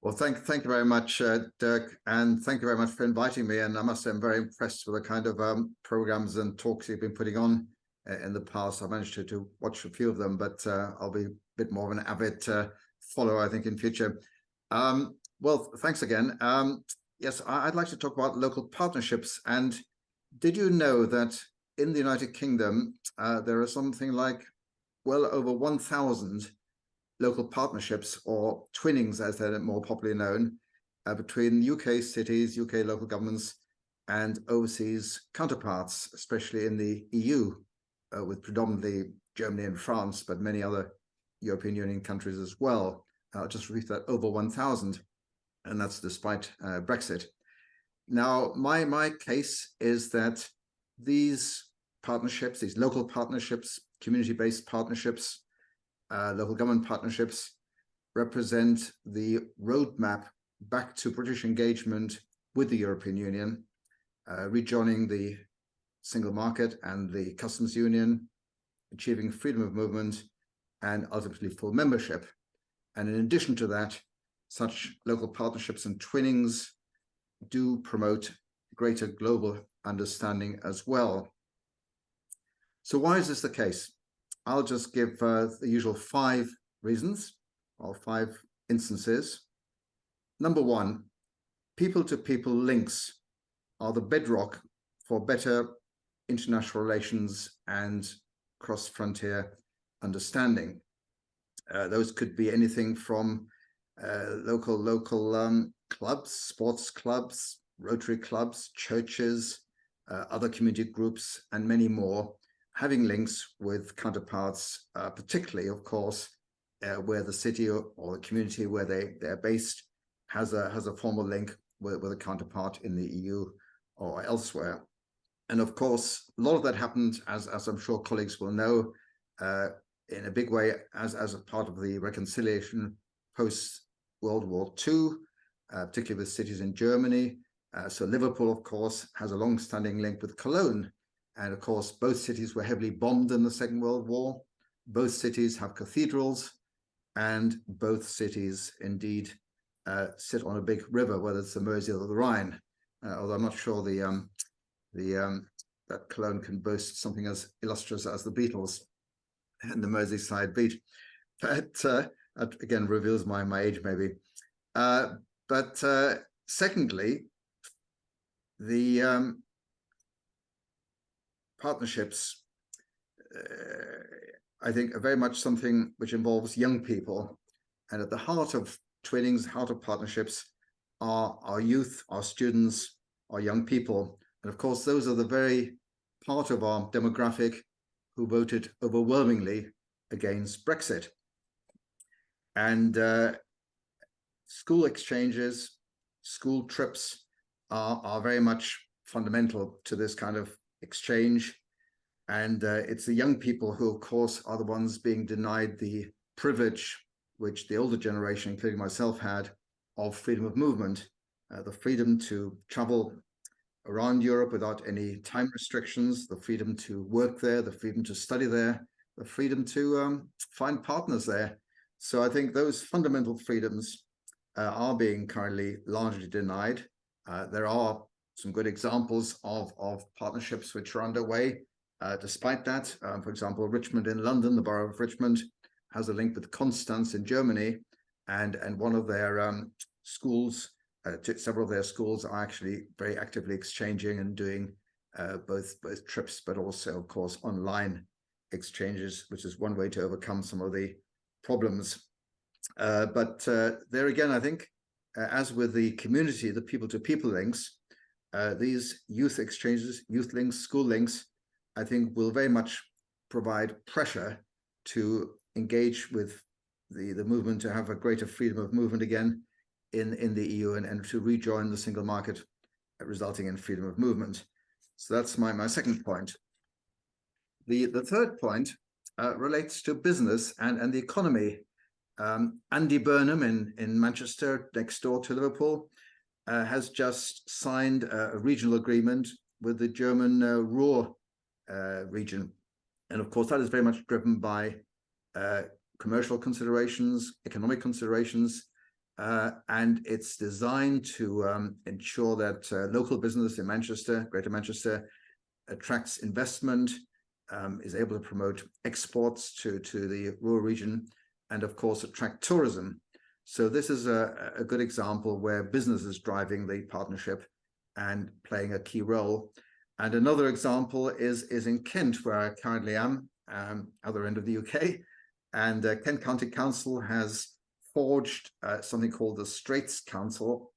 Well, thank you very much, Dirk, and thank you very much for inviting me. And I must say, I'm very impressed with the kind of programs and talks you've been putting on in the past. I managed to watch a few of them, but I'll be a bit more of an avid follower, I think, in future. Well, thanks again. Yes, I'd like to talk about local partnerships. And did you know that in the United Kingdom, there are something like well over 1,000 local partnerships, or twinnings as they're more popularly known, between UK cities, UK local governments, and overseas counterparts, especially in the EU, with predominantly Germany and France, but many other European Union countries as well. I'll just repeat that, over 1,000, and that's despite Brexit. Now, my case is that these partnerships, these local partnerships, community-based partnerships, local government partnerships, represent the roadmap back to British engagement with the European Union, rejoining the single market and the customs union, achieving freedom of movement, and ultimately full membership. And in addition to that, such local partnerships and twinnings do promote greater global understanding as well. So why is this the case? I'll just give the usual 5 reasons, or 5 instances. Number 1, people-to-people links are the bedrock for better international relations and cross-frontier understanding. Those could be anything from local clubs, sports clubs, Rotary clubs, churches, other community groups, and many more, having links with counterparts, particularly, of course, where the city or the community where they're based has a formal link with a counterpart in the EU or elsewhere. And of course, a lot of that happened, as I'm sure colleagues will know, in a big way as a part of the reconciliation post-World War II, particularly with cities in Germany. So Liverpool, of course, has a long-standing link with Cologne. And of course, both cities were heavily bombed in the Second World War. Both cities have cathedrals, and both cities indeed sit on a big river, whether it's the Mersey or the Rhine. Although I'm not sure that Cologne can boast something as illustrious as the Beatles and the Merseyside Beat. But again, reveals my age maybe. But secondly, the partnerships, I think, are very much something which involves young people. And at the heart of twinnings, heart of partnerships, are our youth, our students, our young people. And of course, those are the very part of our demographic who voted overwhelmingly against Brexit. And school exchanges, school trips are very much fundamental to this kind of exchange. And it's the young people who, of course, are the ones being denied the privilege which the older generation, including myself, had of freedom of movement, the freedom to travel around Europe without any time restrictions, the freedom to work there, the freedom to study there, the freedom to find partners there. So I think those fundamental freedoms are being currently largely denied. There are some good examples of partnerships which are underway. Despite that, for example, Richmond in London, the borough of Richmond, has a link with Constance in Germany, and one of their schools, several of their schools are actually very actively exchanging and doing both trips, but also, of course, online exchanges, which is one way to overcome some of the problems. But there again, I think, as with the community, the people-to-people links, these youth exchanges, youth links, school links, I think will very much provide pressure to engage with the movement, to have a greater freedom of movement again in the EU, and to rejoin the single market, resulting in freedom of movement. So that's my second point. The third point relates to business and the economy. Andy Burnham in Manchester, next door to Liverpool, has just signed a regional agreement with the German Ruhr region. And of course, that is very much driven by commercial considerations, economic considerations. and it's designed to ensure that local business in Manchester, Greater Manchester, attracts investment, is able to promote exports to the rural region, and of course attract tourism. So this is a good example where business is driving the partnership and playing a key role. And another example is in Kent, where I currently am, other end of the UK. And Kent County Council has forged something called the Straits Council,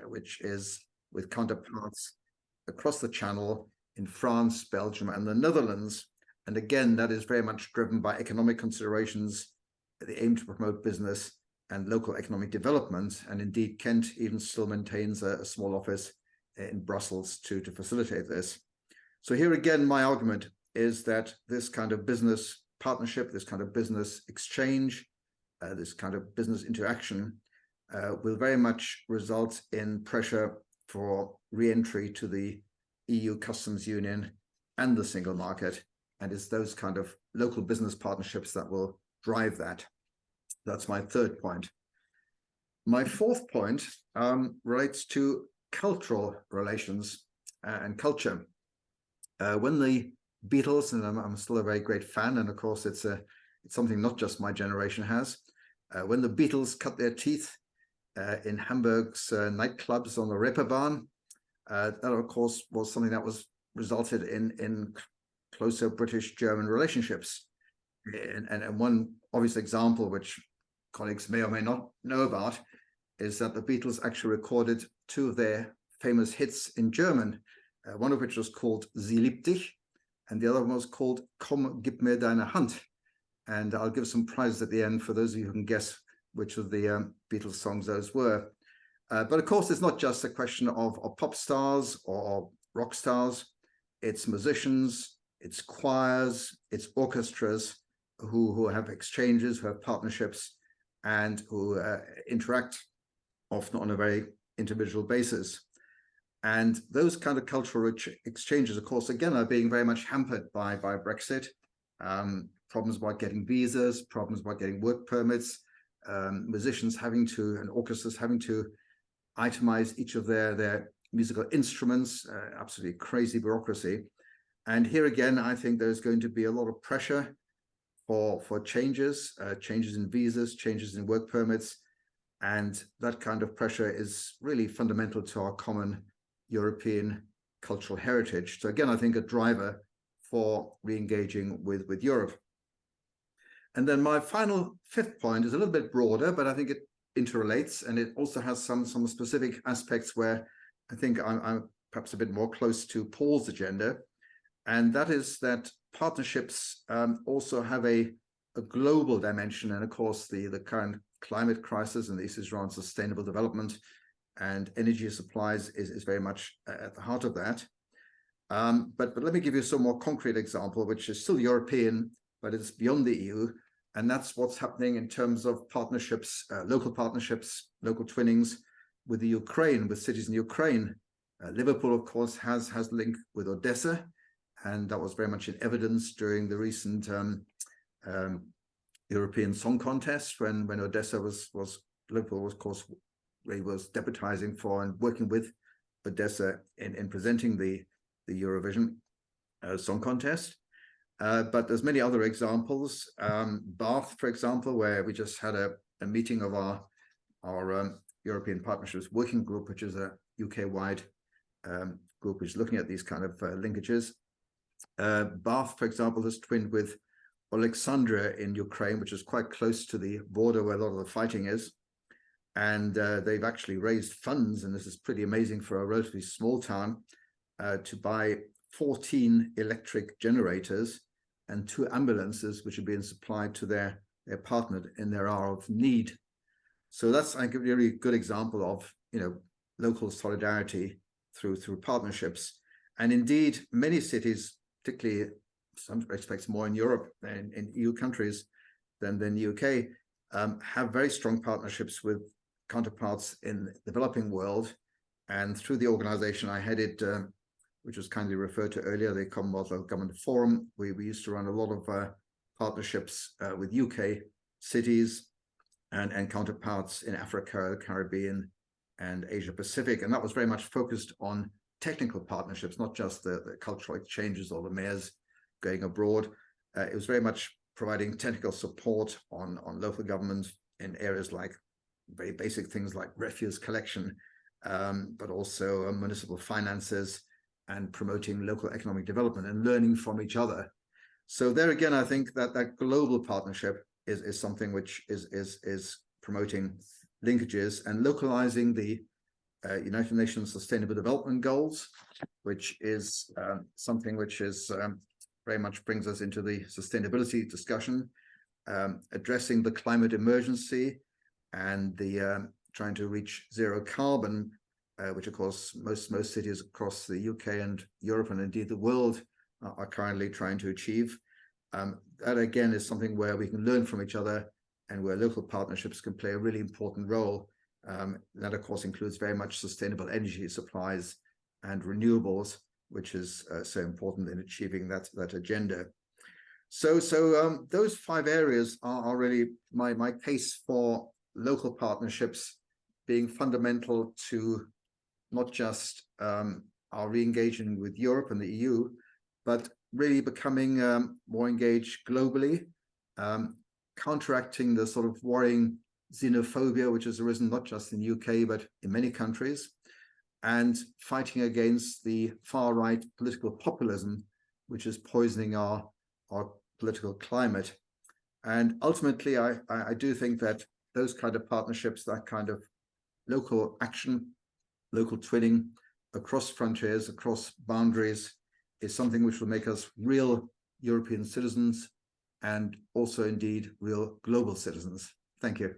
which is with counterparts across the Channel in France, Belgium, and the Netherlands. And again, that is very much driven by economic considerations, the aim to promote business and local economic development. And indeed, Kent even still maintains a small office in Brussels to facilitate this. So here again, my argument is that this kind of business partnership, this kind of business exchange, this kind of business interaction will very much result in pressure for re-entry to the EU customs union and the single market. And it's those kind of local business partnerships that will drive that. That's my third point. My fourth point relates to cultural relations and culture. When the Beatles, and I'm still a very great fan, and of course it's something not just my generation has, when the Beatles cut their teeth in Hamburg's nightclubs on the Reeperbahn, that of course was something that was resulted in closer British-German relationships. And one obvious example, which colleagues may or may not know about, is that the Beatles actually recorded two of their famous hits in German, one of which was called Sie liebt dich, and the other one was called Komm, gib mir deine Hand. And I'll give some prizes at the end for those of you who can guess which of the Beatles songs those were. But of course, it's not just a question of pop stars or rock stars. It's musicians, it's choirs, it's orchestras who have exchanges, who have partnerships, and who interact often on a very individual basis. And those kind of cultural exchanges, of course, again, are being very much hampered by Brexit. Problems about getting visas, problems about getting work permits, musicians having to, and orchestras having to itemize each of their musical instruments, absolutely crazy bureaucracy. And here again, I think there's going to be a lot of pressure for changes in visas, changes in work permits. And that kind of pressure is really fundamental to our common European cultural heritage. So again, I think a driver for re-engaging with Europe. And then my final fifth point is a little bit broader, but I think it interrelates, and it also has some specific aspects where I think I'm perhaps a bit more close to Paul's agenda. And that is that partnerships also have a global dimension. And of course, the current climate crisis and the issues around sustainable development and energy supplies is very much at the heart of that. But let me give you some more concrete example, which is still European, but it's beyond the EU. And that's what's happening in terms of partnerships, local twinnings with the Ukraine, with cities in Ukraine. Liverpool, of course, has link with Odessa, and that was very much in evidence during the recent European Song Contest when Odessa Liverpool was, of course, where he was deputizing for and working with Odessa in presenting the Eurovision Song Contest. But there's many other examples. Bath, for example, where we just had a meeting of our European Partnerships Working Group, which is a UK-wide group which is looking at these kind of linkages. Bath, for example, has twinned with Alexandria in Ukraine, which is quite close to the border where a lot of the fighting is. And they've actually raised funds, and this is pretty amazing for a relatively small town, to buy 14 electric generators and 2 ambulances, which are being supplied to their partner in their hour of need. So that's, I think, a really good example of, local solidarity through partnerships. And indeed, many cities, particularly in some respects more in Europe than in EU countries than the UK, have very strong partnerships with counterparts in the developing world. And through the organization I headed, which was kindly referred to earlier, the Commonwealth Local Government Forum, we used to run a lot of partnerships with UK cities and counterparts in Africa, the Caribbean, and Asia Pacific. And that was very much focused on technical partnerships, not just the cultural exchanges or the mayors going abroad. It was very much providing technical support on local governments in areas like very basic things like refuse collection, but also municipal finances, and promoting local economic development and learning from each other. So there again, I think that global partnership is something which is promoting linkages and localizing the United Nations Sustainable Development Goals, which is something which is very much brings us into the sustainability discussion, addressing the climate emergency and the trying to reach zero carbon, which of course most cities across the UK and Europe and indeed the world are currently trying to achieve. That again is something where we can learn from each other and where local partnerships can play a really important role. That of course includes very much sustainable energy supplies and renewables, which is so important in achieving that agenda. So those 5 areas are really my case for local partnerships being fundamental to not just our re-engaging with Europe and the EU, but really becoming more engaged globally, counteracting the sort of worrying xenophobia which has arisen not just in the UK but in many countries, and fighting against the far-right political populism which is poisoning our political climate. And ultimately, I do think that those kind of partnerships, that kind of local action, local twinning across frontiers, across boundaries, is something which will make us real European citizens and also indeed real global citizens. Thank you.